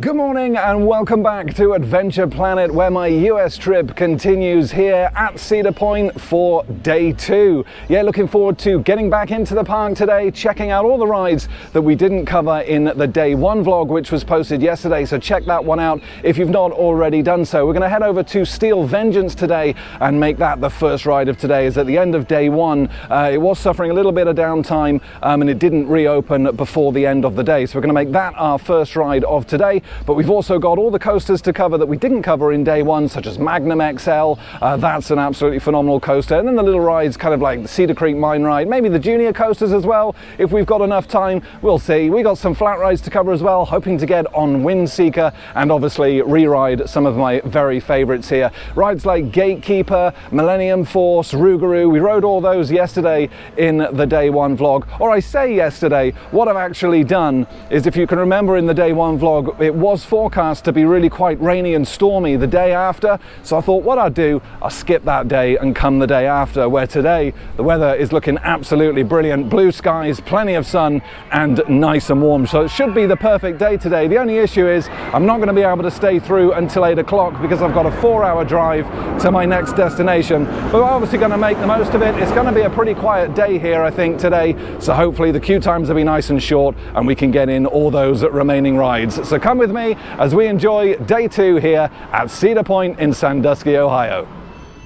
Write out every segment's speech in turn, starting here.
Good morning and welcome back to Adventure Planet, where my US trip continues here at Cedar Point for day 2. Yeah, looking forward to getting back into the park today, checking out all the rides that we didn't cover in the day 1 vlog, which was posted yesterday, so check that one out if you've not already done so. We're going to head over to Steel Vengeance today and make that the first ride of today, as at the end of day 1 it was suffering a little bit of downtime and it didn't reopen before the end of the day, so we're going to make that our first ride of today. But we've also got all the coasters to cover that we didn't cover in day 1, such as Magnum XL. That's an absolutely phenomenal coaster. And then the little rides, kind of like the Cedar Creek Mine Ride, maybe the junior coasters as well, if we've got enough time. We'll see. We got some flat rides to cover as well, hoping to get on WindSeeker and obviously re-ride some of my very favorites here. Rides like Gatekeeper, Millennium Force, Rougarou. We rode all those yesterday in the day 1 vlog. Or I say yesterday, what I've actually done is, if you can remember in the day 1 vlog, it was forecast to be really quite rainy and stormy the day after, so I thought what I'd do, I'll skip that day and come the day after, where today the weather is looking absolutely brilliant. Blue skies, plenty of sun and nice and warm, so it should be the perfect day today. The only issue is I'm not going to be able to stay through until 8 o'clock because I've got a 4-hour drive to my next destination, but we're obviously going to make the most of it. It's going to be a pretty quiet day here, I think, today, so hopefully the queue times will be nice and short and we can get in all those remaining rides. So come with me as we enjoy day 2 here at Cedar Point in Sandusky, Ohio.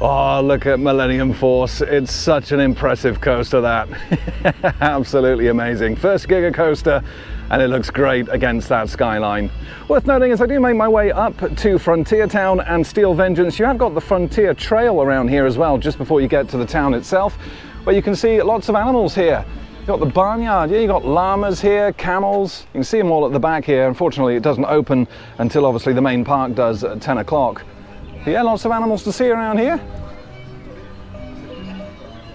Oh, look at Millennium Force. It's such an impressive coaster, that. Absolutely amazing. First Giga coaster, and it looks great against that skyline. Worth noting, as I do make my way up to Frontier Town and Steel Vengeance, you have got the Frontier Trail around here as well, just before you get to the town itself, where you can see lots of animals here. You've got the barnyard, yeah, you've got llamas here, camels. You can see them all at the back here. Unfortunately, it doesn't open until obviously the main park does at 10 o'clock. But yeah, lots of animals to see around here.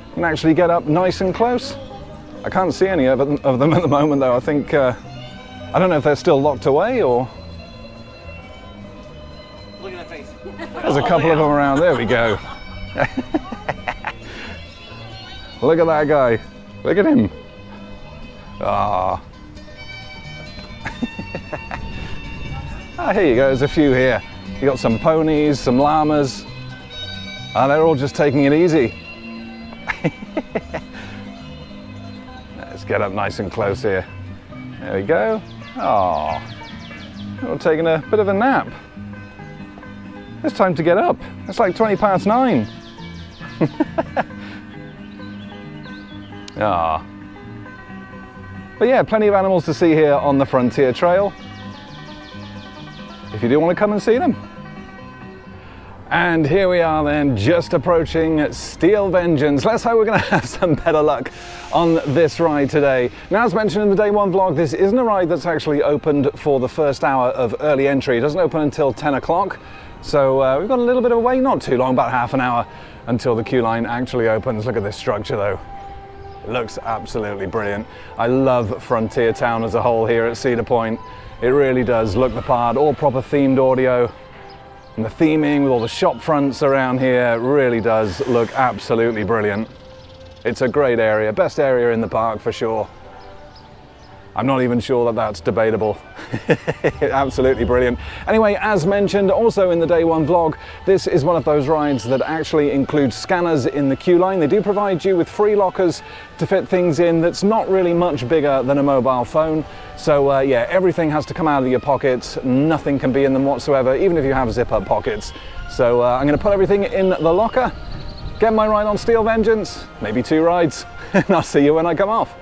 You can actually get up nice and close. I can't see any of them at the moment, though. I think, I don't know if they're still locked away or... Look at that face. There's a couple of them around. There we go. Look at that guy. Look at him. Ah. Here you go, there's a few here. You got some ponies, some llamas. They're all just taking it easy. Let's get up nice and close here. There we go. Oh, we're taking a bit of a nap. It's time to get up. It's like 20 past 9. Ah. But yeah, plenty of animals to see here on the Frontier Trail, if you do want to come and see them. And here we are then, just approaching Steel Vengeance. Let's hope we're going to have some better luck on this ride today. Now, as mentioned in the day 1 vlog, this isn't a ride that's actually opened for the first hour of early entry. It doesn't open until 10 o'clock. So we've got a little bit of a wait, not too long, about half an hour until the queue line actually opens. Look at this structure though. It looks absolutely brilliant. I love Frontier Town as a whole here at Cedar Point. It really does look the part, all proper themed audio. And the theming with all the shop fronts around here really does look absolutely brilliant. It's a great area, best area in the park for sure. I'm not even sure that that's debatable. Absolutely brilliant. Anyway, as mentioned also in the day 1 vlog, this is one of those rides that actually includes scanners in the queue line. They do provide you with free lockers to fit things in that's not really much bigger than a mobile phone. So yeah, everything has to come out of your pockets. Nothing can be in them whatsoever, even if you have zip-up pockets. So I'm going to put everything in the locker, get my ride on Steel Vengeance, maybe 2 rides, and I'll see you when I come off.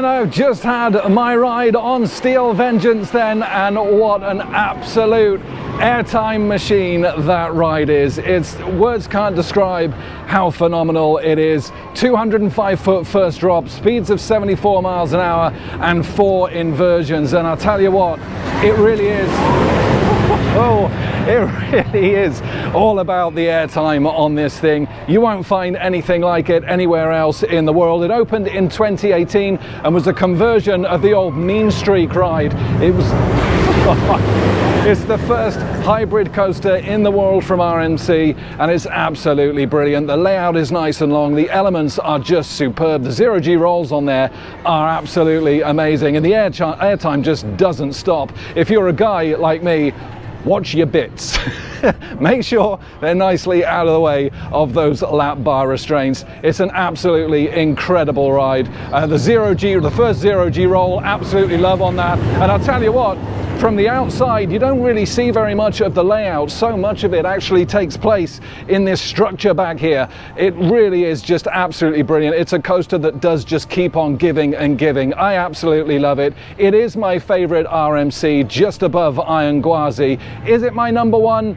And I've just had my ride on Steel Vengeance then, and what an absolute airtime machine that ride is. Words can't describe how phenomenal it is. 205-foot first drop, speeds of 74 miles an hour, and 4 inversions. And I'll tell you what, it really is. Oh, it really is all about the airtime on this thing. You won't find anything like it anywhere else in the world. It opened in 2018 and was a conversion of the old Mean Streak ride. It was it's the first hybrid coaster in the world from RMC, and it's absolutely brilliant. The layout is nice and long. The elements are just superb. The zero-G rolls on there are absolutely amazing, and the airtime just doesn't stop. If you're a guy like me, watch your bits. Make sure they're nicely out of the way of those lap bar restraints. It's an absolutely incredible ride. The first zero-G roll, absolutely love on that. And I'll tell you what, from the outside, you don't really see very much of the layout. So much of it actually takes place in this structure back here. It really is just absolutely brilliant. It's a coaster that does just keep on giving and giving. I absolutely love it. It is my favorite RMC, just above Iron Gwazi. Is it my number one?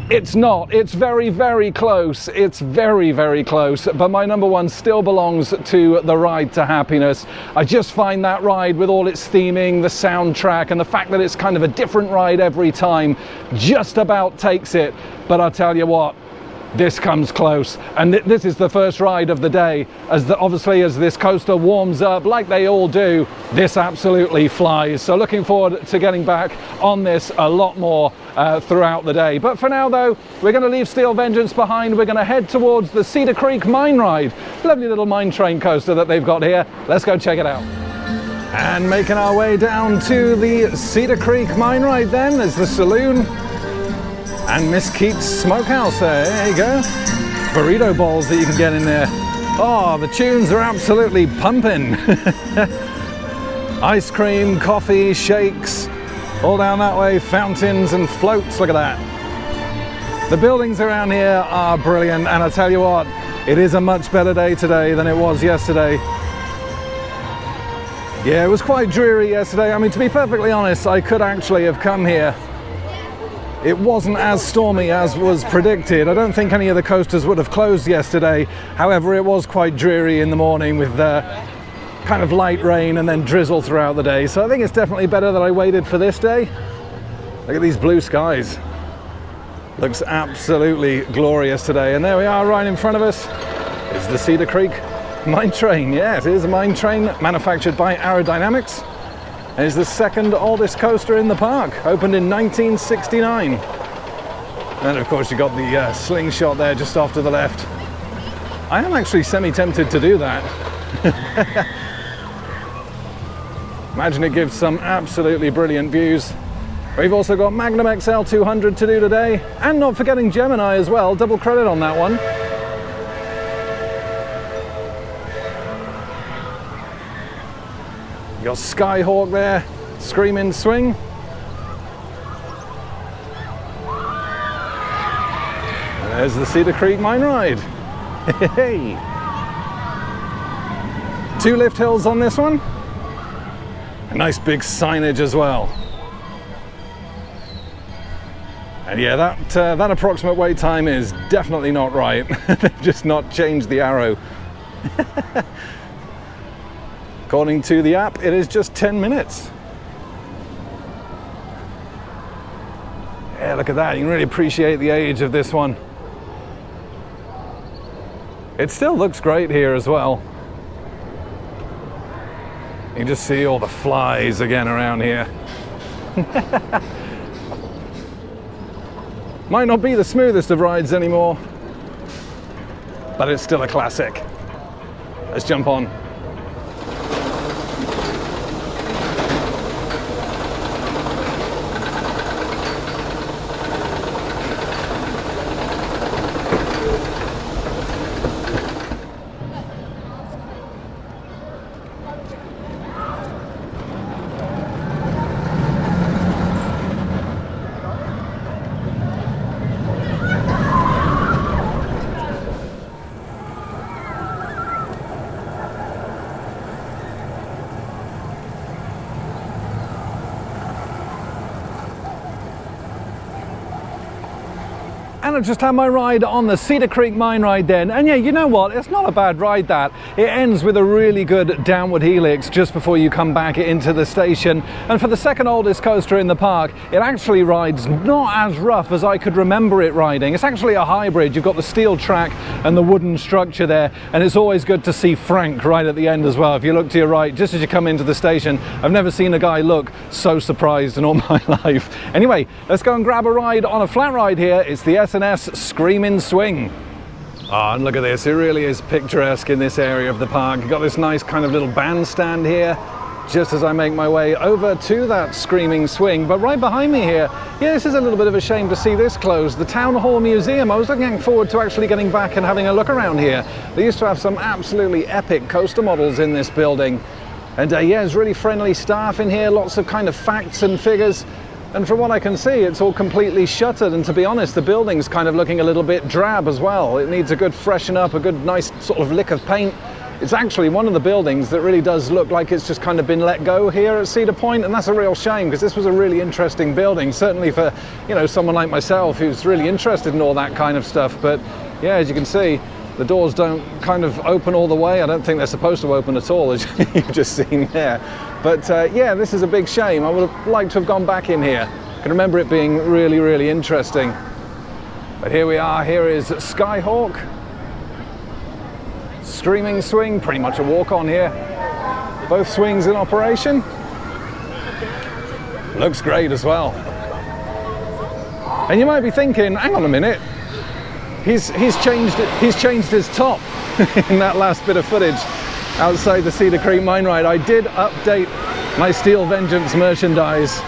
It's not. It's very, very close. It's very, very close. But my number one still belongs to the Ride to Happiness. I just find that ride, with all its theming, the soundtrack, and the fact that it's kind of a different ride every time, just about takes it. But I'll tell you what, this comes close, and this is the first ride of the day. Obviously, as this coaster warms up, like they all do, this absolutely flies. So looking forward to getting back on this a lot more throughout the day. But for now, though, we're going to leave Steel Vengeance behind. We're going to head towards the Cedar Creek Mine Ride. Lovely little mine train coaster that they've got here. Let's go check it out. And making our way down to the Cedar Creek Mine Ride then, there's the saloon and Miss Keats Smokehouse there. There you go. Burrito bowls that you can get in there. Oh, the tunes are absolutely pumping. Ice cream, coffee, shakes, all down that way, fountains and floats, look at that. The buildings around here are brilliant, and I tell you what, it is a much better day today than it was yesterday. Yeah, it was quite dreary yesterday. I mean, to be perfectly honest, I could actually have come here. It wasn't as stormy as was predicted. I don't think any of the coasters would have closed yesterday. However, it was quite dreary in the morning with kind of light rain and then drizzle throughout the day. So I think it's definitely better that I waited for this day. Look at these blue skies. Looks absolutely glorious today. And there we are, right in front of us is the Cedar Creek Mine Train. Yes, it is a mine train manufactured by Aerodynamics. And it's the second oldest coaster in the park, opened in 1969. And of course, you got the slingshot there just off to the left. I am actually semi-tempted to do that. Imagine it gives some absolutely brilliant views. We've also got Magnum XL-200 to do today, and not forgetting Gemini as well, double credit on that one. You got Skyhawk there, Screaming Swing. And there's the Cedar Creek Mine Ride. Hey! 2 lift hills on this one. A nice big signage as well. And yeah, that approximate wait time is definitely not right. They've just not changed the arrow. According to the app, it is just 10 minutes. Yeah, look at that. You can really appreciate the age of this one. It still looks great here as well. You can just see all the flies again around here. Might not be the smoothest of rides anymore, but it's still a classic. Let's jump on. And I just had my ride on the Cedar Creek Mine Ride then, and yeah, you know what, it's not a bad ride that. It ends with a really good downward helix just before you come back into the station, and for the second oldest coaster in the park, it actually rides not as rough as I could remember it riding. It's actually a hybrid. You've got the steel track and the wooden structure there, and it's always good to see Frank right at the end as well. If you look to your right, just as you come into the station, I've never seen a guy look so surprised in all my life. Anyway, let's go and grab a ride on a flat ride here. It's the S&S Screaming Swing. Oh, and look at this, it really is picturesque in this area of the park. You've got this nice kind of little bandstand here, just as I make my way over to that Screaming Swing. But right behind me here, yeah, this is a little bit of a shame to see this closed. The Town Hall Museum, I was looking forward to actually getting back and having a look around here. They used to have some absolutely epic coaster models in this building. And yeah, there's really friendly staff in here, lots of kind of facts and figures. And from what I can see, it's all completely shuttered, and to be honest, the building's kind of looking a little bit drab as well. It needs a good freshen up, a good nice sort of lick of paint. It's actually one of the buildings that really does look like it's just kind of been let go here at Cedar Point, and that's a real shame, because this was a really interesting building, certainly for, you know, someone like myself who's really interested in all that kind of stuff. But yeah, as you can see, the doors don't kind of open all the way. I don't think they're supposed to open at all, as you've just seen there. But yeah, this is a big shame. I would have liked to have gone back in here. I can remember it being really, really interesting. But here we are. Here is Skyhawk. Screaming Swing, pretty much a walk-on here. Both swings in operation. Looks great as well. And you might be thinking, hang on a minute, he's changed his top in that last bit of footage outside the Cedar Creek Mine Ride. I did update my Steel Vengeance merchandise,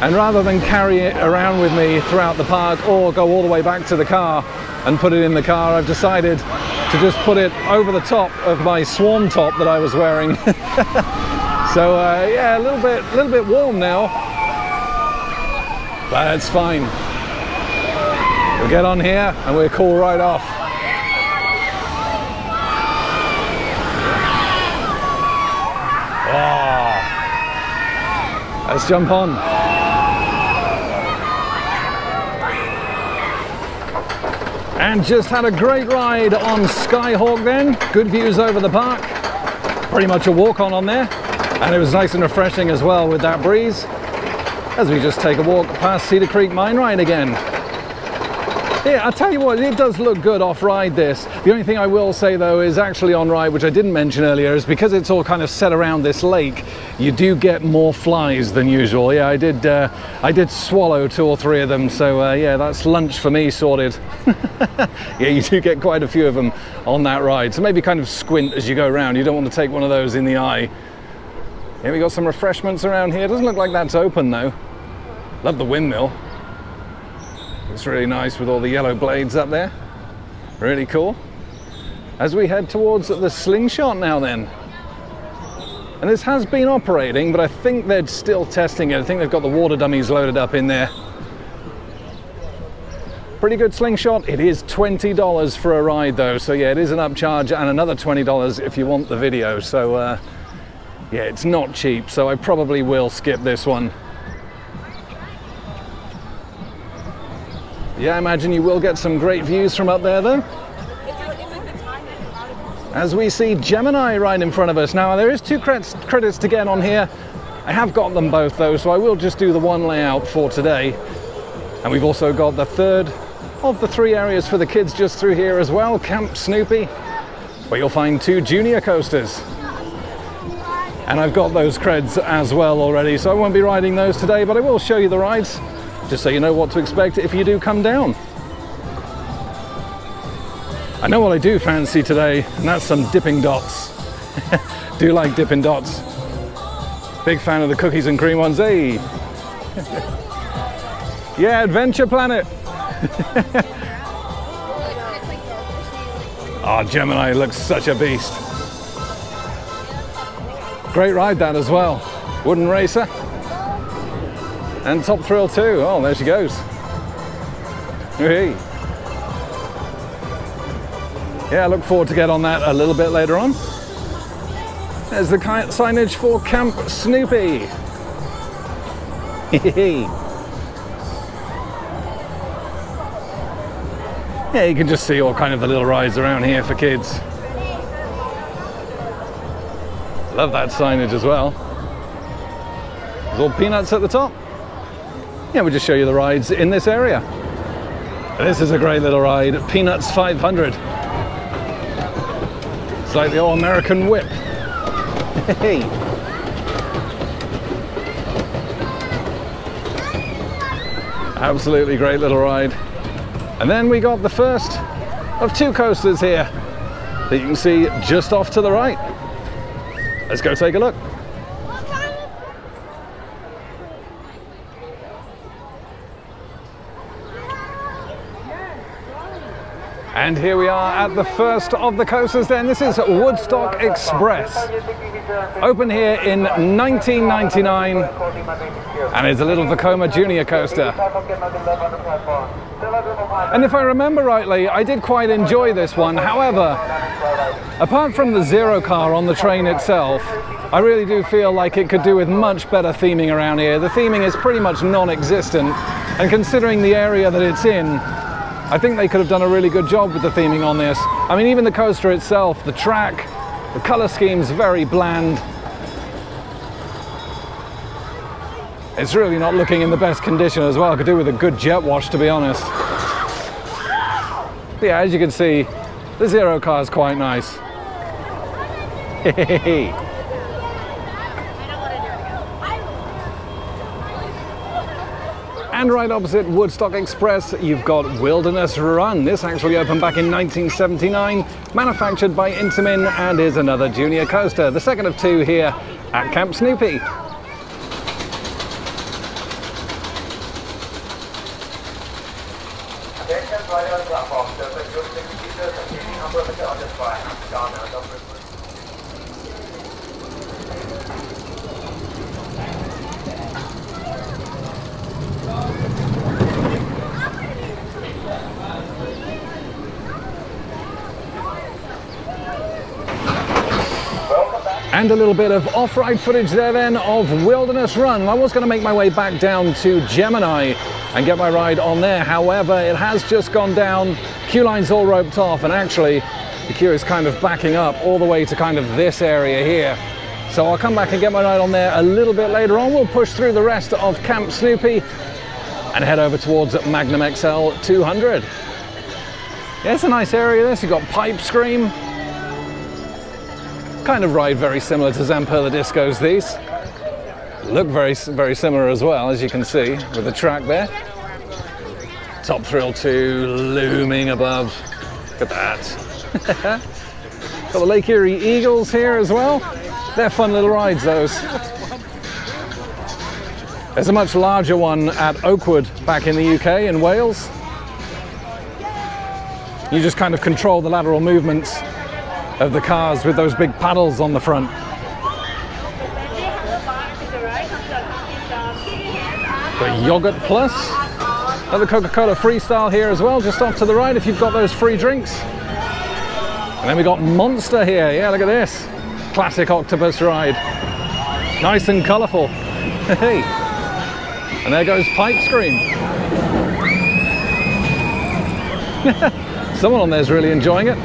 and rather than carry it around with me throughout the park or go all the way back to the car and put it in the car, I've decided to just put it over the top of my swarm top that I was wearing. So yeah, a little bit warm now, but it's fine. We'll get on here and we'll cool right off. Oh, let's jump on. And just had a great ride on Skyhawk then. Good views over the park. Pretty much a walk-on there. And it was nice and refreshing as well with that breeze, as we just take a walk past Cedar Creek Mine Ride again. Yeah, I'll tell you what, it does look good off-ride this. The only thing I will say though is actually on-ride, which I didn't mention earlier, is because it's all kind of set around this lake, you do get more flies than usual. Yeah, I did swallow 2 or 3 of them, so yeah, that's lunch for me sorted. Yeah, you do get quite a few of them on that ride, so maybe kind of squint as you go around. You don't want to take one of those in the eye. Yeah, we got some refreshments around here. Doesn't look like that's open though. Love the windmill. It's really nice with all the yellow blades up there. Really cool. As we head towards the slingshot now then. And this has been operating, but I think they're still testing it. I think they've got the water dummies loaded up in there. Pretty good slingshot. It is $20 for a ride though. So yeah, it is an upcharge, and another $20 if you want the video. So yeah, it's not cheap. So I probably will skip this one. Yeah, I imagine you will get some great views from up there though. As we see Gemini right in front of us. Now there is 2 credits to get on here. I have got them both though, so I will just do the one layout for today. And we've also got the third of the 3 areas for the kids just through here as well, Camp Snoopy, where you'll find 2 junior coasters. And I've got those creds as well already, so I won't be riding those today, but I will show you the rides, just so you know what to expect if you do come down. I know what I do fancy today, and that's some dipping dots. Do like dipping dots. Big fan of the cookies and cream ones, hey? Yeah, Adventure Planet. Oh, Gemini looks such a beast. Great ride that as well. Wooden racer. And Top Thrill too. Oh, there she goes. Hey. Yeah, I look forward to get on that a little bit later on. There's the signage for Camp Snoopy. Yeah, you can just see all kind of the little rides around here for kids. Love that signage as well. There's all peanuts at the top. Yeah, we'll just show you the rides in this area. This is a great little ride, Peanuts 500. It's like the old American whip. Hey. Absolutely great little ride. And then we got the first of two coasters here that you can see just off to the right. Let's go take a look. And here we are at the first of the coasters then. This is Woodstock Express. Opened here in 1999 and is a little Vekoma Junior coaster. And if I remember rightly, I did quite enjoy this one. However, apart from the Zero car on the train itself, I really do feel like it could do with much better theming around here. The theming is pretty much non-existent, and considering the area that it's in, I think they could have done a really good job with the theming on this. I mean, even the coaster itself, the track, the color scheme's very bland. It's really not looking in the best condition as well. Could do with a good jet wash, to be honest. But yeah, as you can see, the Zero car is quite nice. And right opposite Woodstock Express, you've got Wilderness Run. This actually opened back in 1979, manufactured by Intamin, and is another junior coaster. The second of two here at Camp Snoopy. And a little bit of off-ride footage there then of Wilderness Run. I was going to make my way back down to Gemini and get my ride on there. However, it has just gone down. Queue line's all roped off, and actually the queue is kind of backing up all the way to kind of this area here. So I'll come back and get my ride on there a little bit later on. We'll push through the rest of Camp Snoopy and head over towards Magnum XL-200. Yeah, it's a nice area this. You've got Pipe Scream. Kind of ride very similar to Zamperla Disco's these. Look very similar as well, as you can see, with the track there. Top Thrill 2 looming above. Look at that. Got the Lake Erie Eagles here as well. They're fun little rides, those. There's a much larger one at Oakwood back in the UK, in Wales. You just kind of control the lateral movements of the cars with those big paddles on the front. The Yogurt Plus, another Coca-Cola Freestyle here as well, just off to the right if you've got those free drinks. And then we got Monster here. Yeah, look at this. Classic octopus ride. Nice and colourful. Hey. And there goes Pipe Scream. Someone on there's really enjoying it.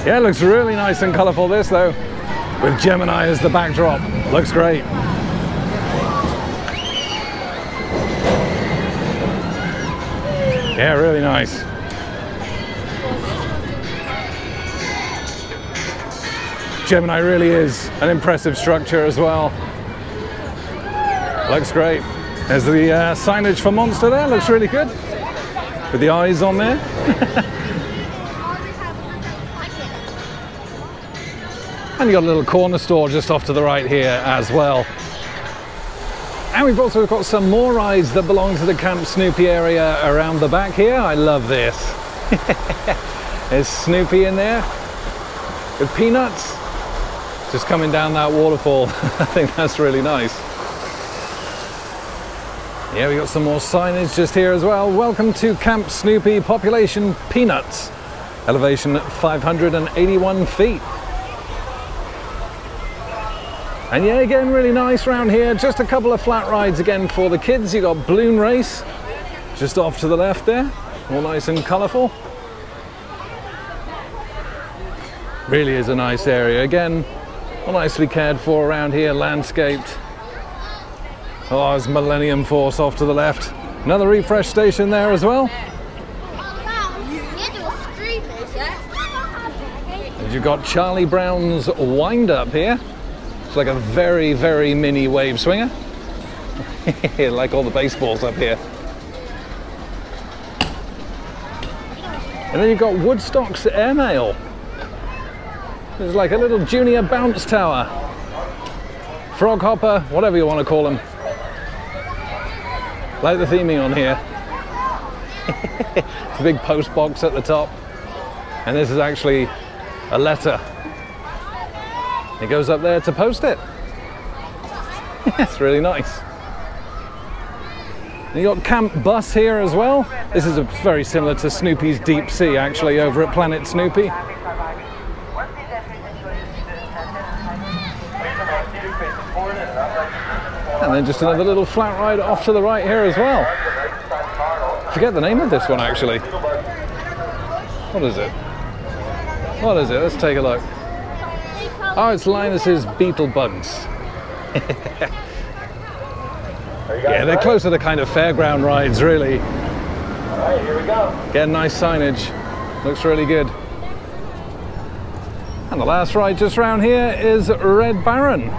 Yeah, it looks really nice and colourful this though, with Gemini as the backdrop. Looks great. Yeah, really nice. Gemini really is an impressive structure as well. Looks great. There's the signage for Monster there, looks really good. With the eyes on there. And you got a little corner store just off to the right here as well. And we've also got some more rides that belong to the Camp Snoopy area around the back here. I love this. There's Snoopy in there with Peanuts just coming down that waterfall. I think that's really nice. Yeah, we got some more signage just here as well. Welcome to Camp Snoopy, population Peanuts. Elevation 581 feet. And yeah, again, really nice around here. Just a couple of flat rides again for the kids. You got Balloon Race just off to the left there, all nice and colourful. Really is a nice area. Again, all nicely cared for around here, landscaped. Oh, there's Millennium Force off to the left. Another refresh station there as well. And you've got Charlie Brown's Wind Up here. It's like a very, very mini wave swinger. Like all the baseballs up here. And then you've got Woodstock's Airmail. There's like a little junior bounce tower. Frog hopper, whatever you want to call them. Like the theming on here. It's a big post box at the top. And this is actually a letter. It goes up there to post it. It's really nice. And you got Camp Bus here as well. This is very similar to Snoopy's Deep Sea, actually, over at Planet Snoopy. And then just another little flat ride off to the right here as well. Forget the name of this one, actually. What is it? What is it? Let's take a look. Oh, it's Linus's Beetle Bugs. Yeah, they're closer to kind of fairground rides, really. All right, here we go. Again, nice signage. Looks really good. And the last ride just around here is Red Baron.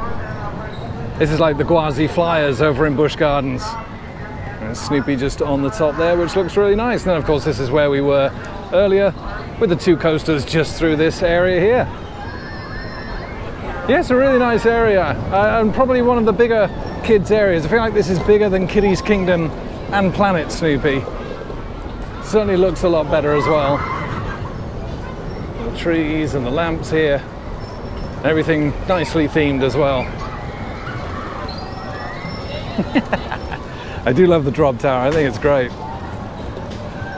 This is like the Gwazi Flyers over in Busch Gardens. And Snoopy just on the top there, which looks really nice. And then, of course, this is where we were earlier with the two coasters just through this area here. Yeah, it's a really nice area, and probably one of the bigger kids areas. I feel like this is bigger than Kiddy's Kingdom and Planet Snoopy. Certainly looks a lot better as well. The trees and the lamps here, everything nicely themed as well. I do love the drop tower, I think it's great.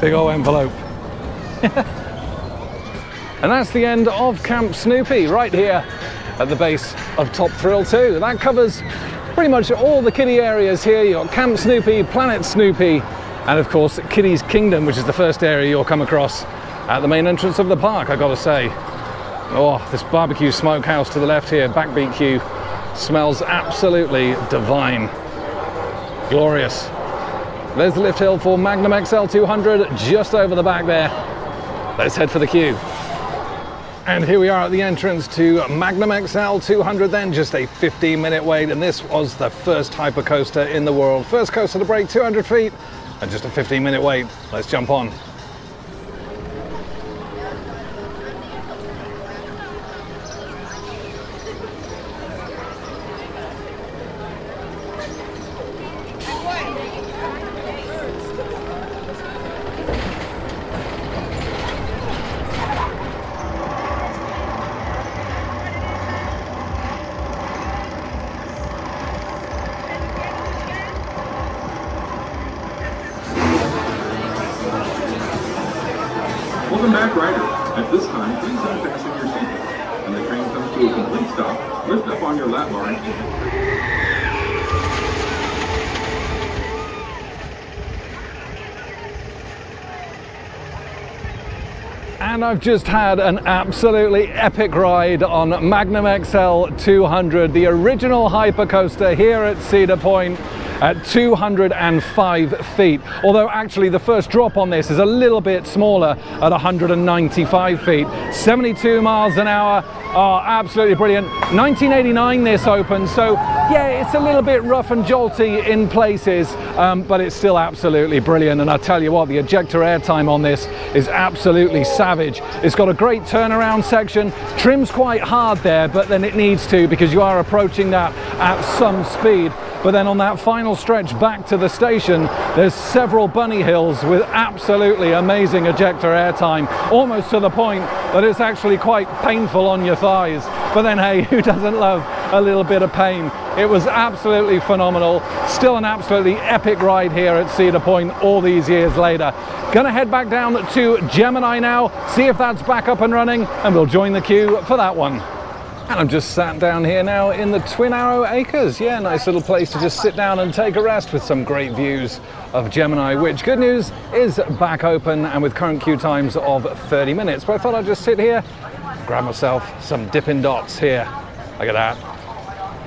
Big old envelope. And that's the end of Camp Snoopy right here at the base of Top Thrill 2. That covers pretty much all the kiddie areas here. You've got Camp Snoopy, Planet Snoopy, and of course Kiddy's Kingdom, which is the first area you'll come across at the main entrance of the park, I gotta say. Oh, this barbecue smokehouse to the left here, Backbeat Q, smells absolutely divine. Glorious. There's the lift hill for Magnum XL-200 just over the back there. Let's head for the queue. And here we are at the entrance to Magnum XL-200 then, just a 15-minute wait, and this was the first hypercoaster in the world. First coaster to break 200 feet, and just a 15-minute wait. Let's jump on. Welcome back, riders. At this time, please unfasten your seatbelt. When the train comes to a complete stop, lift up on your lap bar and And I've just had an absolutely epic ride on Magnum XL-200, the original hypercoaster here at Cedar Point at 205 feet. Although actually the first drop on this is a little bit smaller at 195 feet. 72 miles an hour. Oh, absolutely brilliant. 1989 this opened, so yeah, it's a little bit rough and jolty in places, but it's still absolutely brilliant. And I tell you what, the ejector airtime on this is absolutely savage. It's got a great turnaround section, trims quite hard there, but then it needs to because you are approaching that at some speed. But then on that final stretch back to the station, there's several bunny hills with absolutely amazing ejector airtime, almost to the point that it's actually quite painful on your thighs. But then hey, who doesn't love a little bit of pain? It was absolutely phenomenal. Still an absolutely epic ride here at Cedar Point all these years later. Gonna head back down to Gemini now, see if that's back up and running, and we'll join the queue for that one. And I'm just sat down here now in the Twin Arrow Acres. Yeah, nice little place to just sit down and take a rest with some great views of Gemini, which, good news, is back open and with current queue times of 30 minutes. But I thought I'd just sit here, grab myself some Dippin' Dots here. Look at that.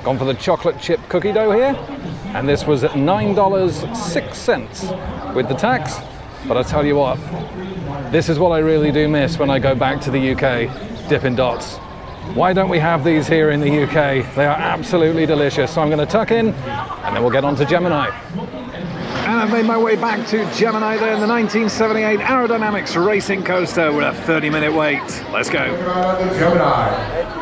Gone for the chocolate chip cookie dough here. And this was at $9.06 with the tax. But I tell you what, this is what I really do miss when I go back to the UK, Dippin' Dots. Why don't we have these here in the UK? They are absolutely delicious. So I'm going to tuck in and then we'll get on to Gemini. And I've made my way back to Gemini there in the 1978 Aerodynamics Racing Coaster with a 30-minute wait. Let's go. Gemini.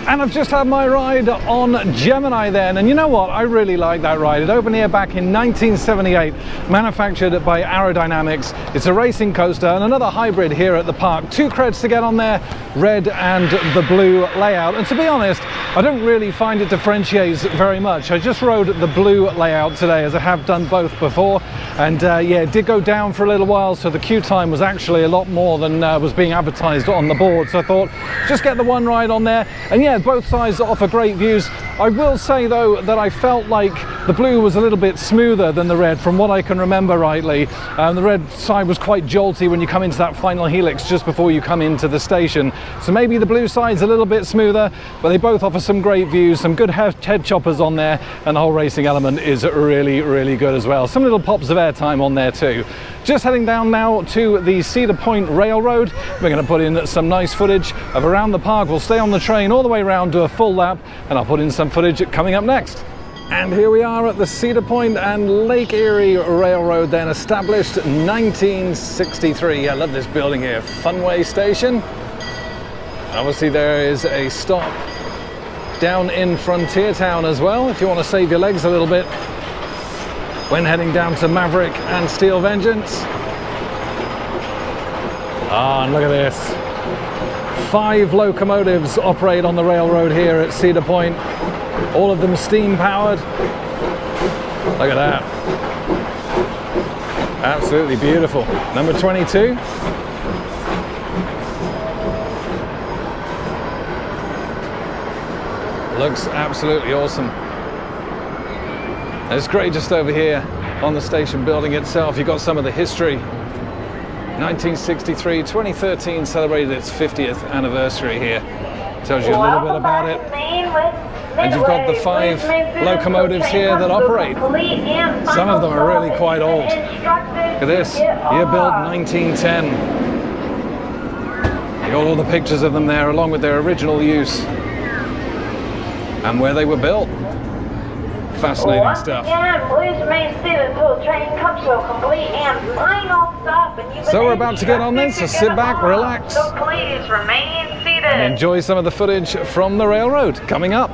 And I've just had my ride on Gemini then, and you know what, I really like that ride. It opened here back in 1978, manufactured by Aerodynamics. It's a racing coaster and another hybrid here at the park. Two creds to get on there, red and the blue layout. And to be honest, I don't really find it differentiates very much. I just rode the blue layout today, as I have done both before. And yeah, it did go down for a little while, so the queue time was actually a lot more than was being advertised on the board. So I thought, just get the one ride on there. And yeah, both sides offer great views. I will say though that I felt like the blue was a little bit smoother than the red from what I can remember rightly. The red side was quite jolty when you come into that final helix just before you come into the station. So maybe the blue side's a little bit smoother, but they both offer some great views, some good head choppers on there, and the whole racing element is really, really good as well. Some little pops of airtime on there too. Just heading down now to the Cedar Point Railroad. We're going to put in some nice footage of around the park. We'll stay on the train all the way around, do a full lap, and I'll put in some footage coming up next. And here we are at the Cedar Point and Lake Erie Railroad, then established 1963. I love this building here, Funway Station. Obviously there is a stop down in Frontier Town as well, if you want to save your legs a little bit when heading down to Maverick and Steel Vengeance. Ah, and look at this. 5 locomotives operate on the railroad here at Cedar Point. All of them steam powered. Look at that. Absolutely beautiful. Number 22. Looks absolutely awesome. And it's great just over here on the station building itself. You've got some of the history. 1963, 2013 celebrated its 50th anniversary here. Tells you a little bit about it. And you've got the 5 locomotives here that operate. Some of them are really quite old. Look at this, year built 1910. You got all the pictures of them there along with their original use and where they were built. Fascinating stuff. So we're about to get on this, so sit back, relax, and enjoy some of the footage from the railroad coming up.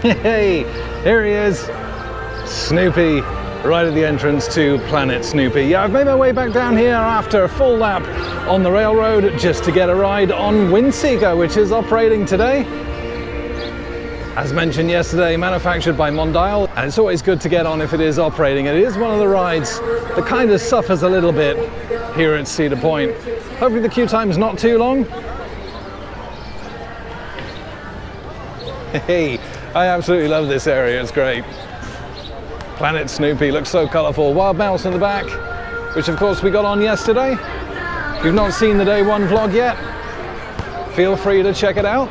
Hey, here he is, Snoopy, right at the entrance to Planet Snoopy. Yeah, I've made my way back down here after a full lap on the railroad just to get a ride on WindSeeker, which is operating today. As mentioned yesterday, manufactured by Mondial, and it's always good to get on if it is operating. It is one of the rides that kind of suffers a little bit here at Cedar Point. Hopefully the queue time's not too long. Hey, I absolutely love this area, it's great. Planet Snoopy looks so colourful. Wild Mouse in the back, which of course we got on yesterday. If you've not seen the day one vlog yet, feel free to check it out.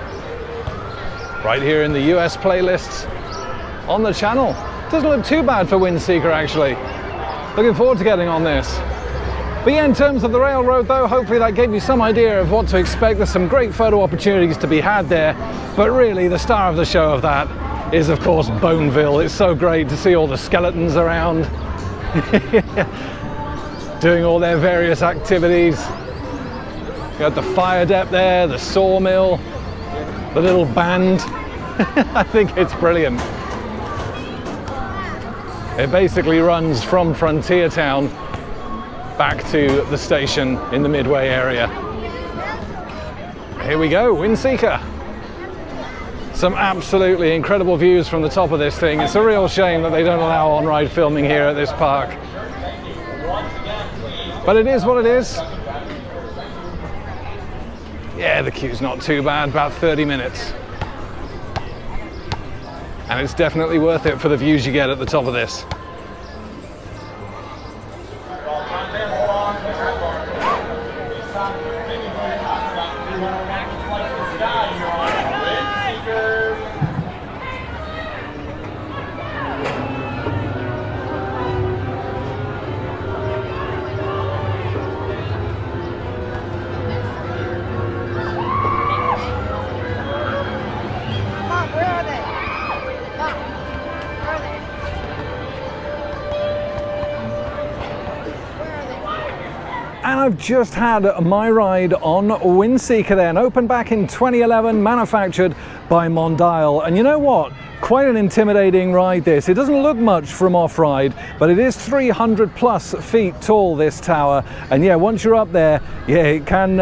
Right here in the US playlists on the channel. Doesn't look too bad for WindSeeker actually. Looking forward to getting on this. But yeah, in terms of the railroad though, hopefully that gave you some idea of what to expect. There's some great photo opportunities to be had there, but really the star of the show of that is of course Boneville. It's so great to see all the skeletons around doing all their various activities. You got the fire dep there, the sawmill, the little band. I think it's brilliant. It basically runs from Frontier Town back to the station in the Midway area. Here we go, WindSeeker. Some absolutely incredible views from the top of this thing. It's a real shame that they don't allow on-ride filming here at this park. But it is what it is. Yeah, the queue's not too bad, about 30 minutes. And it's definitely worth it for the views you get at the top of this. And I've just had my ride on WindSeeker then, opened back in 2011, manufactured by Mondial. And you know what? Quite an intimidating ride this. It doesn't look much from off-ride, but it is 300 plus feet tall, this tower. And yeah, once you're up there, yeah, it can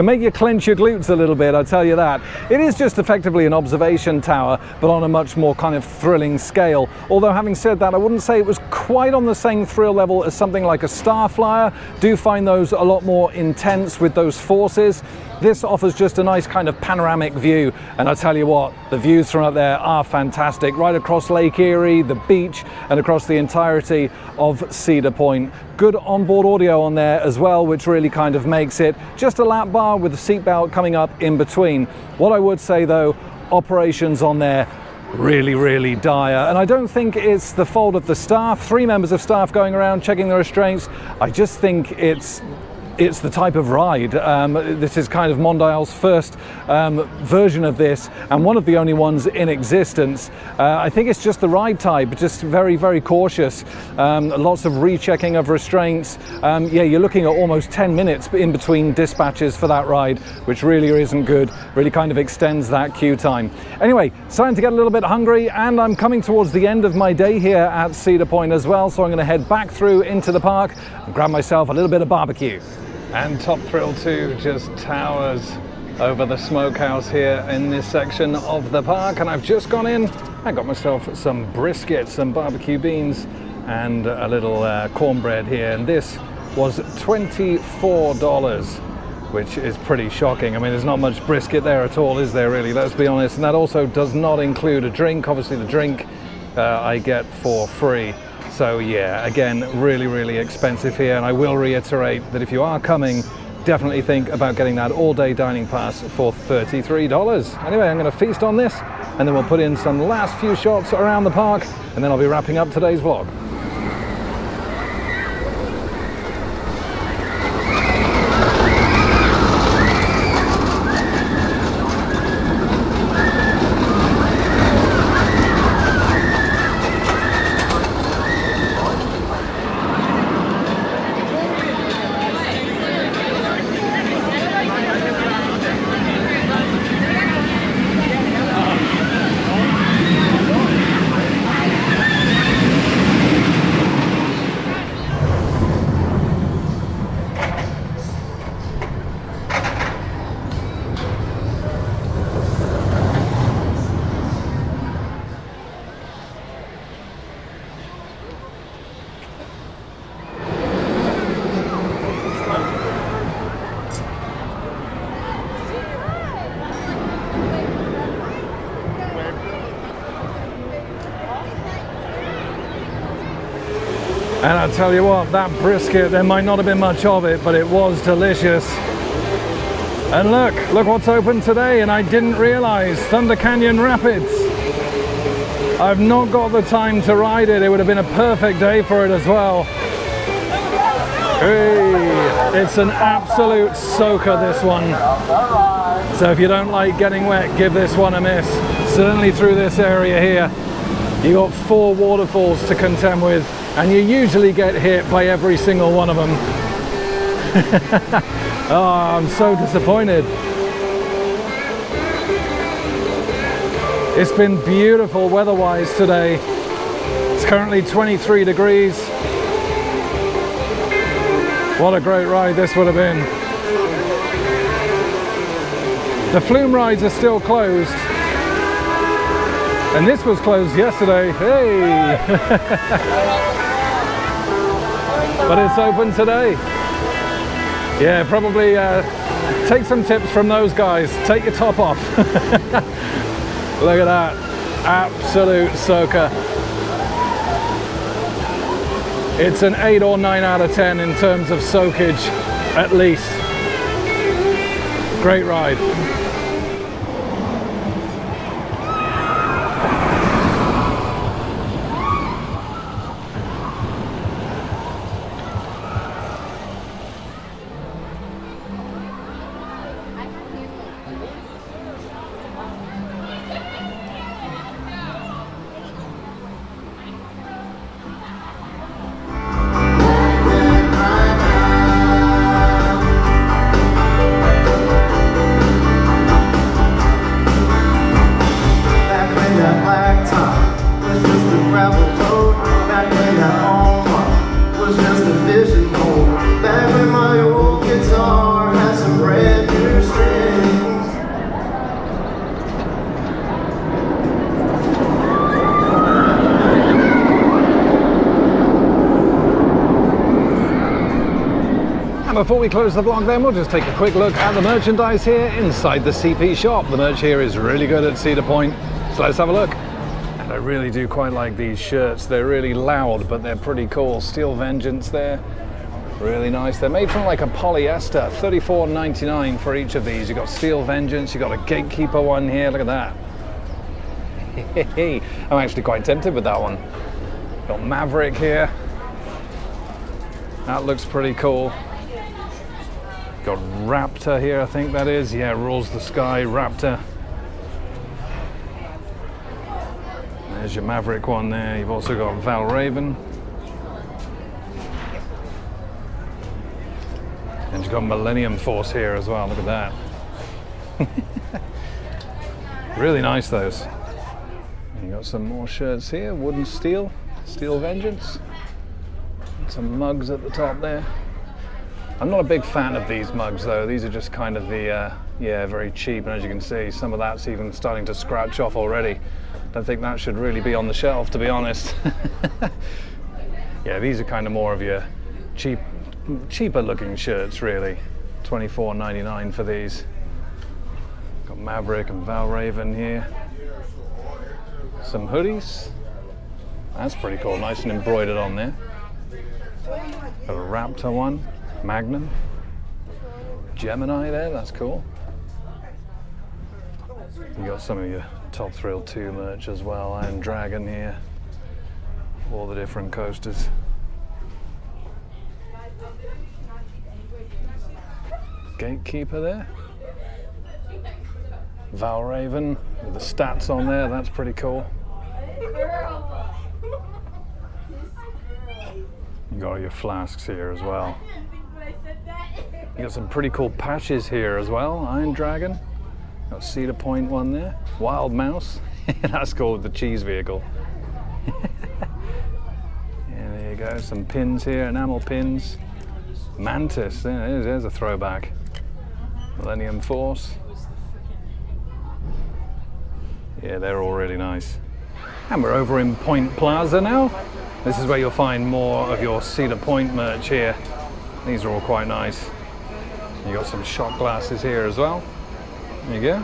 make you clench your glutes a little bit, I'll tell you that. It is just effectively an observation tower, but on a much more kind of thrilling scale. Although having said that, I wouldn't say it was quite on the same thrill level as something like a Starflyer. Do find those a lot more intense with those forces. This offers just a nice kind of panoramic view, and I tell you what, the views from up there are fantastic, right across Lake Erie, the beach, and across the entirety of Cedar Point. Good onboard audio on there as well, which really kind of makes it just a lap bar with the seatbelt coming up in between. What I would say though, operations on there really dire, and I don't think it's the fault of the staff. 3 members of staff going around checking the restraints. I just think it's the type of ride. This is kind of Mondial's first version of this, and one of the only ones in existence. I think it's just the ride type, just very cautious. Lots of rechecking of restraints. Yeah, you're looking at almost 10 minutes in between dispatches for that ride, which really isn't good. Really kind of extends that queue time. Anyway, starting to get a little bit hungry, and I'm coming towards the end of my day here at Cedar Point as well, so I'm going to head back through into the park and grab myself a little bit of barbecue. And top thrill too, just towers over the smokehouse here in this section of the park. And I've just gone in, I got myself some brisket, some barbecue beans, and a little cornbread here. And this was $24, which is pretty shocking. I mean, there's not much brisket there at all, is there really? Let's be honest. And that also does not include a drink. Obviously the drink I get for free. So yeah, again, really expensive here, and I will reiterate that if you are coming, definitely think about getting that all-day dining pass for $33. Anyway, I'm going to feast on this, and then we'll put in some last few shots around the park, and then I'll be wrapping up today's vlog. And I tell you what, that brisket, there might not have been much of it, but it was delicious. And look what's open today, and I didn't realize, Thunder Canyon Rapids. I've not got the time to ride it. It would have been a perfect day for it as well. Hey, it's an absolute soaker, this one. So if you don't like getting wet, give this one a miss. Certainly through this area here. You got 4 waterfalls to contend with, and you usually get hit by every single one of them. Oh, I'm so disappointed. It's been beautiful weather-wise today. It's currently 23 degrees. What a great ride this would have been. The flume rides are still closed. And this was closed yesterday. Hey! But it's open today. Yeah, probably take some tips from those guys. Take your top off. Look at that. Absolute soaker. It's an 8 or 9 out of 10 in terms of soakage, at least. Great ride. Before we close the vlog then, we'll just take a quick look at the merchandise here inside the CP shop. The merch here is really good at Cedar Point, so let's have a look. And I really do quite like these shirts. They're really loud, but they're pretty cool. Steel Vengeance there, really nice. They're made from like a polyester, $34.99 for each of these. You've got Steel Vengeance, you've got a Gatekeeper one here, look at that. I'm actually quite tempted with that one. Got Maverick here. That looks pretty cool. Got Raptor here, I think that is. Yeah, Rules the Sky, Raptor. There's your Maverick one there. You've also got Valraven. And you've got Millennium Force here as well, look at that. Really nice, those. And you got some more shirts here, Wooden Steel, Steel Vengeance. Some mugs at the top there. I'm not a big fan of these mugs though. These are just kind of the, yeah, very cheap. And as you can see, some of that's even starting to scratch off already. Don't think that should really be on the shelf, to be honest. Yeah, these are kind of more of your cheaper looking shirts, really. $24.99 for these. Got Maverick and Valraven here. Some hoodies. That's pretty cool, nice and embroidered on there. Got a Raptor one. Magnum, Gemini there, that's cool. You got some of your Top Thrill 2 merch as well, Iron Dragon here, all the different coasters. Gatekeeper there. Valraven with the stats on there, that's pretty cool. You got all your flasks here as well. You got some pretty cool patches here as well. Iron Dragon. Got Cedar Point one there. Wild Mouse. That's called the cheese vehicle. Yeah, there you go. Some pins here, enamel pins. Mantis. There's a throwback. Millennium Force. Yeah, they're all really nice. And we're over in Point Plaza now. This is where you'll find more of your Cedar Point merch here. These are all quite nice. You got some shot glasses here as well. There you go.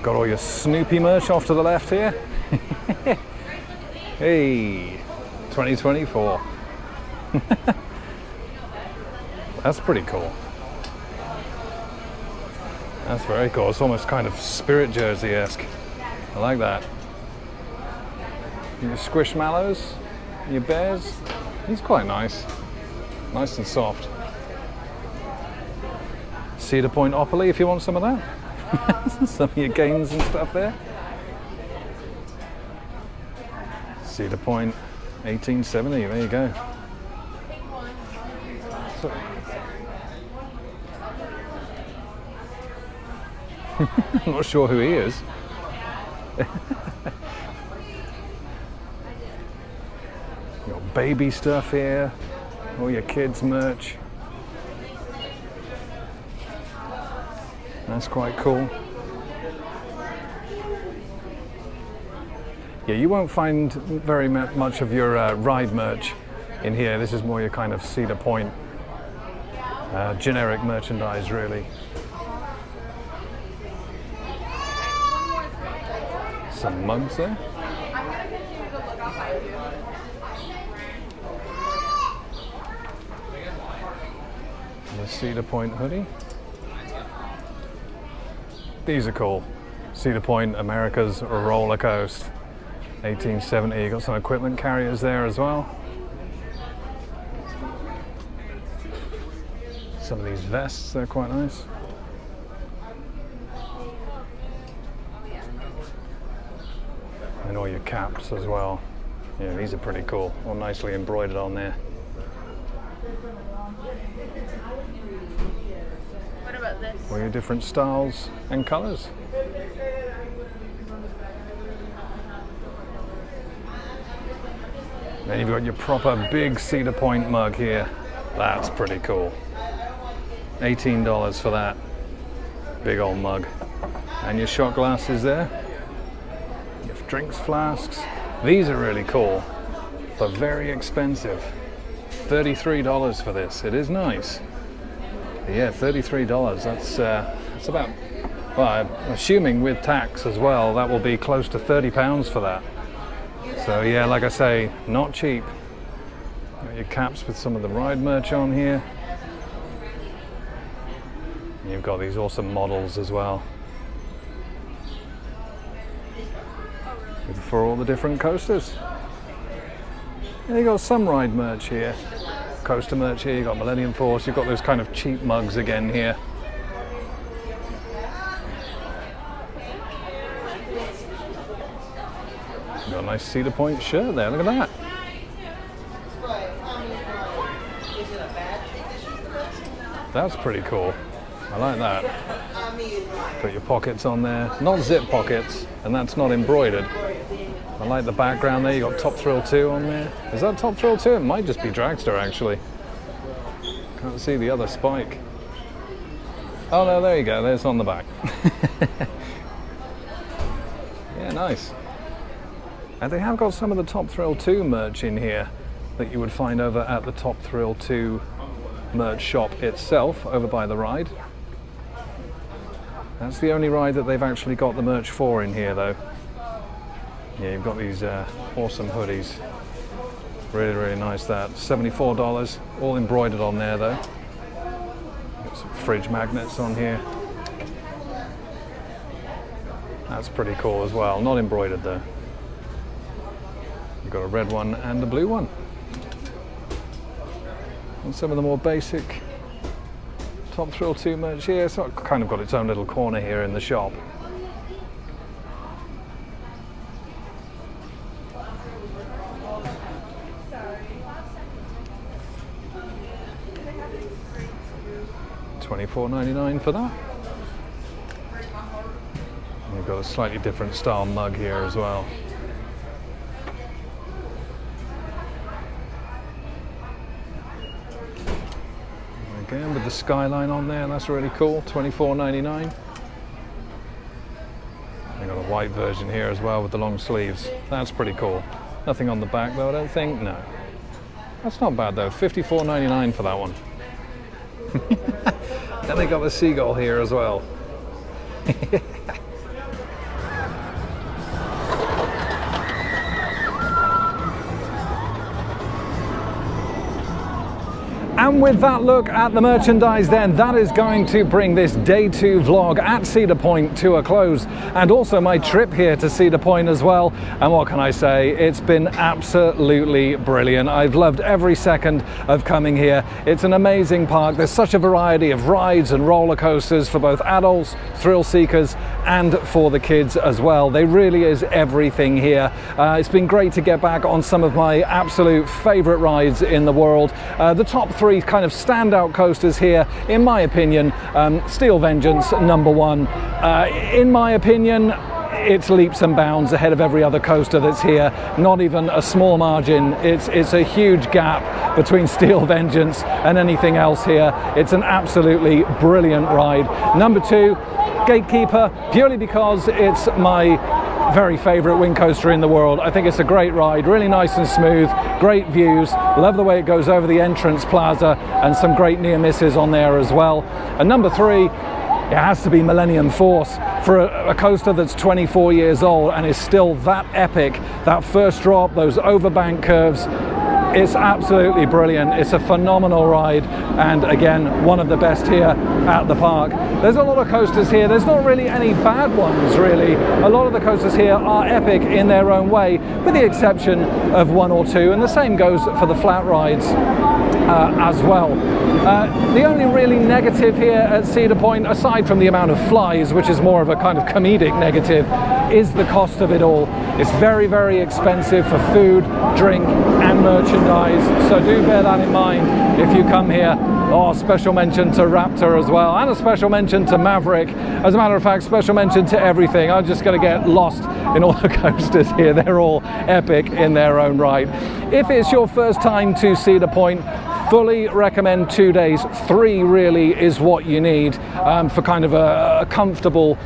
Got all your Snoopy merch off to the left here. Hey, 2024. That's pretty cool. That's very cool. It's almost kind of Spirit Jersey-esque. I like that. Your squishmallows, your bears. He's quite nice. Nice and soft. Cedar Point Opoly if you want some of that. Some of your games and stuff there. Cedar Point 1870, there you go. So, I'm not sure who he is. Got baby stuff here, all your kids' merch. That's quite cool. Yeah, you won't find very much of your ride merch in here. This is more your kind of Cedar Point generic merchandise, really. Some mugs there. The Cedar Point hoodie. These are cool. Cedar Point, America's roller coaster. 1870. You got some equipment carriers there as well. Some of these vests, they're quite nice. And all your caps as well. Yeah, these are pretty cool. All nicely embroidered on there. What about this? All your different styles and colors. Then you've got your proper big Cedar Point mug here. That's pretty cool. $18 for that big old mug. And your shot glasses there. Your drinks flasks. These are really cool, but very expensive. $33 for this. It is nice. But yeah, $33. That's about, well, I'm assuming with tax as well, that will be close to £30 for that. So yeah, like I say, not cheap. Got your caps with some of the ride merch on here. And you've got these awesome models as well. For all the different coasters. And you got some ride merch here. Coaster merch here, you've got Millennium Force, you've got those kind of cheap mugs again here. Got a nice Cedar Point shirt there, look at that. That's pretty cool. I like that. Put your pockets on there. Not zip pockets, and that's not embroidered. I like the background there. You got Top Thrill 2 on there. Is that Top Thrill 2? It might just be Dragster, actually. Can't see the other spike. Oh no, there you go. There's on the back. Yeah, nice. And they have got some of the Top Thrill 2 merch in here that you would find over at the Top Thrill 2 merch shop itself, over by the ride. That's the only ride that they've actually got the merch for in here, though. Yeah, you've got these awesome hoodies. Really, really nice that. $74, all embroidered on there, though. Got some fridge magnets on here. That's pretty cool as well. Not embroidered, though. You've got a red one and a blue one. And some of the more basic Top Thrill 2 merch here. So it's kind of got its own little corner here in the shop. $24.99 for that. And you've got a slightly different style mug here as well. Again with the skyline on there, that's really cool. $24.99. They've got a white version here as well with the long sleeves. That's pretty cool. Nothing on the back though, I don't think. No. That's not bad though. $54.99 for that one. Then they got the seagull here as well. And with that look at the merchandise then, that is going to bring this day 2 vlog at Cedar Point to a close, and also my trip here to Cedar Point as well. And what can I say? It's been absolutely brilliant. I've loved every second of coming here. It's an amazing park. There's such a variety of rides and roller coasters for both adults, thrill seekers, and for the kids as well. There really is everything here. It's been great to get back on some of my absolute favorite rides in the world. The top 3 kind of standout coasters here, in my opinion, Steel Vengeance #1. In my opinion, it's leaps and bounds ahead of every other coaster that's here. Not even a small margin. It's a huge gap between Steel Vengeance and anything else here. It's an absolutely brilliant ride. #2, Gatekeeper, purely because it's my very favorite wind coaster in the world. I think it's a great ride, really nice and smooth, great views, love the way it goes over the entrance plaza, and some great near misses on there as well. And #3, it has to be Millennium Force. For a coaster that's 24 years old and is still that epic, that first drop, those overbank curves, it's absolutely brilliant. It's a phenomenal ride, and again, one of the best here at the park. There's a lot of coasters here. There's not really any bad ones, really. A lot of the coasters here are epic in their own way, with the exception of 1 or 2, and the same goes for the flat rides as well. The only really negative here at Cedar Point, aside from the amount of flies, which is more of a kind of comedic negative, is the cost of it all. It's very, very expensive for food, drink, and merchandise, so do bear that in mind if you come here. Oh, special mention to Raptor as well, and a special mention to Maverick. As a matter of fact, special mention to everything. I'm just going to get lost in all the coasters here. They're all epic in their own right. If it's your first time to Cedar Point, fully recommend 2 days. 3 really is what you need for kind of a comfortable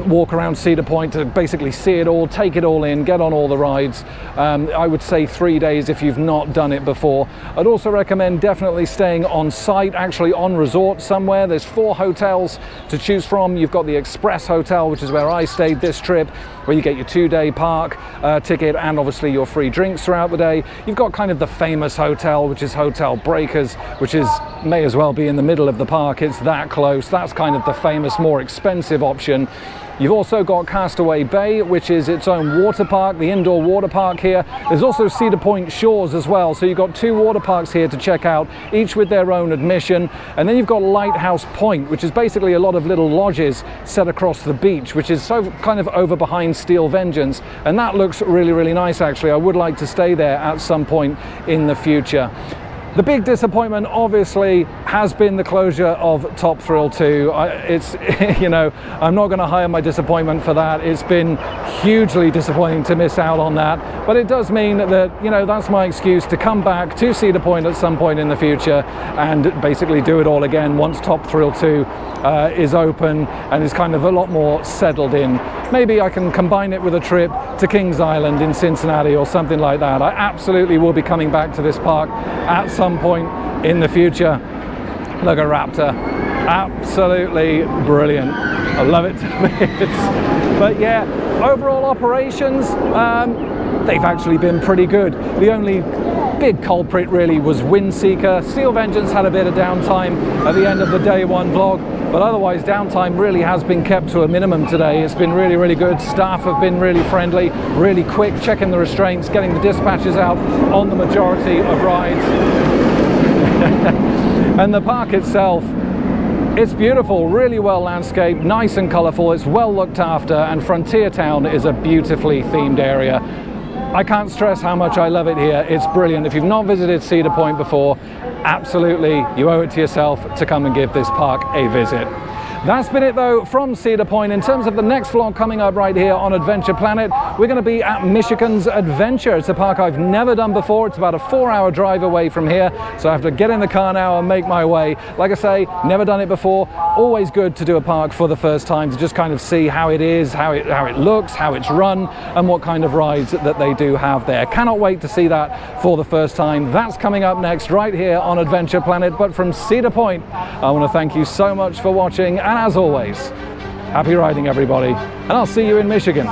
walk around Cedar Point, to basically see it all, take it all in, get on all the rides. I would say 3 days if you've not done it before. I'd also recommend definitely staying on site, actually on resort somewhere. There's 4 hotels to choose from. You've got the Express Hotel, which is where I stayed this trip, where you get your 2-day park ticket and obviously your free drinks throughout the day. You've got kind of the famous hotel, which is Hotel Breakers, which may as well be in the middle of the park. It's that close. That's kind of the famous, more expensive option. You've also got Castaway Bay, which is its own water park, the indoor water park here. There's also Cedar Point Shores as well, so you've got 2 water parks here to check out, each with their own admission. And then you've got Lighthouse Point, which is basically a lot of little lodges set across the beach, which is so kind of over behind Steel Vengeance, and that looks really, really nice actually. I would like to stay there at some point in the future. The big disappointment obviously has been the closure of Top Thrill 2. It's, you know, I'm not going to hide my disappointment for that. It's been hugely disappointing to miss out on that, but it does mean that, you know, that's my excuse to come back to Cedar Point at some point in the future and basically do it all again once Top Thrill 2 is open and is kind of a lot more settled in. Maybe I can combine it with a trip to Kings Island in Cincinnati or something like that. I absolutely will be coming back to this park at some point in the future. Look at Raptor, absolutely brilliant. I love it to bits. But yeah, overall operations, they've actually been pretty good. The only big culprit really was WindSeeker. Steel Vengeance had a bit of downtime at the end of the day 1 vlog, but otherwise downtime really has been kept to a minimum today. It's been really, really good. Staff have been really friendly, really quick, checking the restraints, getting the dispatches out on the majority of rides. And the park itself, it's beautiful, really well landscaped, nice and colourful, it's well looked after, and Frontier Town is a beautifully themed area. I can't stress how much I love it here. It's brilliant. If you've not visited Cedar Point before, absolutely, you owe it to yourself to come and give this park a visit. That's been it though from Cedar Point. In terms of the next vlog coming up right here on Adventure Planet, we're going to be at Michigan's Adventure. It's a park I've never done before. It's about a 4-hour drive away from here, so I have to get in the car now and make my way. Like I say, never done it before. Always good to do a park for the first time, to just kind of see how it is, how it looks, how it's run, and what kind of rides that they do have there. Cannot wait to see that for the first time. That's coming up next right here on Adventure Planet. But from Cedar Point, I want to thank you so much for watching, and as always, happy riding everybody, and I'll see you in Michigan.